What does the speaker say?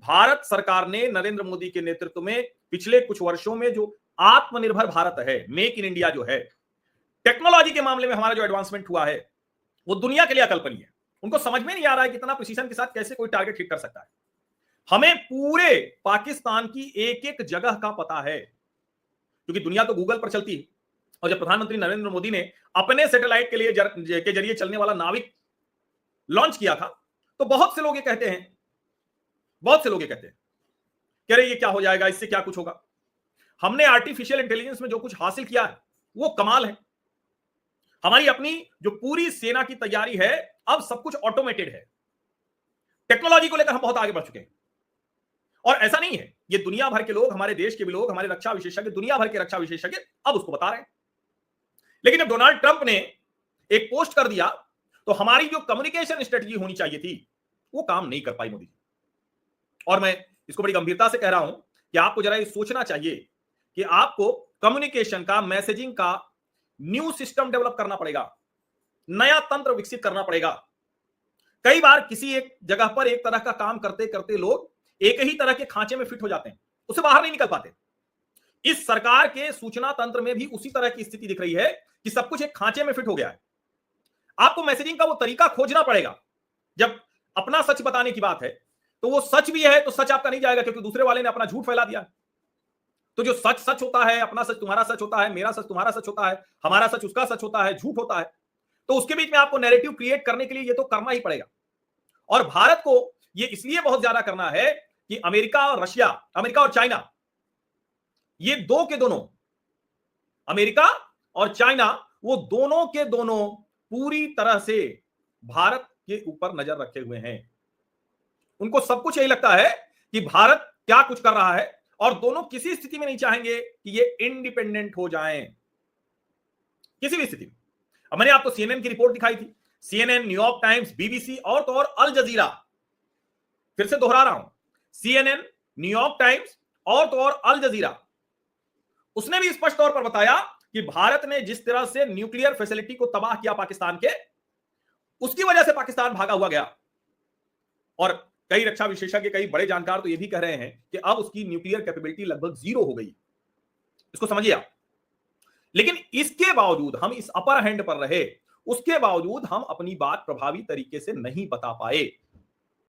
भारत सरकार ने नरेंद्र मोदी के नेतृत्व में पिछले कुछ वर्षों में जो आत्मनिर्भर भारत है, मेक इन इंडिया जो है, टेक्नोलॉजी के मामले में हमारा जो एडवांसमेंट हुआ है वो दुनिया के लिए अकल्पनीय है। उनको समझ में नहीं आ रहा है कितना प्रिसीजन के साथ कैसे कोई टारगेट हिट कर सकता है। हमें पूरे पाकिस्तान की एक एक जगह का पता है, क्योंकि दुनिया तो गूगल पर चलती है। और जब प्रधानमंत्री नरेंद्र मोदी ने अपने सैटेलाइट के लिए के जरिए चलने वाला नाविक लॉन्च किया था, तो बहुत से लोग ये कहते हैं, कह रहे ये क्या हो जाएगा, इससे क्या कुछ होगा। हमने आर्टिफिशियल इंटेलिजेंस में जो कुछ हासिल किया है वो कमाल है। हमारी अपनी जो पूरी सेना की तैयारी है, अब सब कुछ ऑटोमेटेड है। टेक्नोलॉजी को लेकर हम बहुत आगे बढ़ चुके हैं। और ऐसा नहीं है, ये दुनिया भर के लोग, हमारे देश के भी लोग, हमारे रक्षा विशेषज्ञ, दुनिया भर के रक्षा विशेषज्ञ अब उसको बता रहे हैं। लेकिन जब डोनाल्ड ट्रंप ने एक पोस्ट कर दिया, तो हमारी जो कम्युनिकेशन स्ट्रेटजी होनी चाहिए थी वो काम नहीं कर पाई मोदी जी। और मैं इसको बड़ी गंभीरता से कह रहा हूं कि आपको जरा ये सोचना चाहिए कि आपको कम्युनिकेशन का, मैसेजिंग का न्यू सिस्टम डेवलप करना पड़ेगा, नया तंत्र विकसित करना पड़ेगा। कई बार किसी एक जगह पर एक तरह का काम करते करते लोग एक ही तरह के खांचे में फिट हो जाते हैं, उससे बाहर नहीं निकल पाते। इस सरकार के सूचना तंत्र में भी उसी तरह की स्थिति दिख रही है कि सब कुछ एक खांचे में फिट हो गया है। आपको मैसेजिंग का वो तरीका खोजना पड़ेगा। जब अपना सच बताने की बात है तो वो सच भी है तो सच आपका नहीं जाएगा, क्योंकि दूसरे वाले ने अपना झूठ फैला दिया। तो जो सच सच होता है, अपना सच तुम्हारा सच होता है, मेरा सच तुम्हारा सच होता है, हमारा सच उसका सच होता है, झूठ होता है। तो उसके बीच में आपको नैरेटिव क्रिएट करने के लिए ये तो करना ही पड़ेगा। और भारत को ये इसलिए बहुत ज्यादा करना है कि अमेरिका और रशिया, अमेरिका और चाइना, ये दो के दोनों, अमेरिका और चाइना, वो दोनों के दोनों पूरी तरह से भारत के ऊपर नजर रखे हुए हैं। उनको सब कुछ यही लगता है कि भारत क्या कुछ कर रहा है, और दोनों किसी स्थिति में नहीं चाहेंगे कि ये इंडिपेंडेंट हो जाएं, किसी भी स्थिति में। अब मैंने आपको सीएनएन की रिपोर्ट दिखाई थी, सीएनएन, न्यूयॉर्क टाइम्स, बीबीसी और तो और अल जजीरा, फिर से दोहरा रहा हूं, सीएनएन, न्यूयॉर्क टाइम्स और तो और अल जजीरा, उसने भी स्पष्ट तौर पर बताया कि भारत ने जिस तरह से न्यूक्लियर फैसिलिटी को तबाह किया पाकिस्तान के, उसकी वजह से पाकिस्तान भागा हुआ गया। और कई रक्षा विशेषज्ञ, कई बड़े जानकार तो ये भी कह रहे हैं कि अब उसकी न्यूक्लियर कैपेबिलिटी लगभग 0 हो गई। इसको समझिए आप। लेकिन इसके बावजूद हम इस अपर हैंड पर रहे, उसके बावजूद हम अपनी बात प्रभावी तरीके से नहीं बता पाए।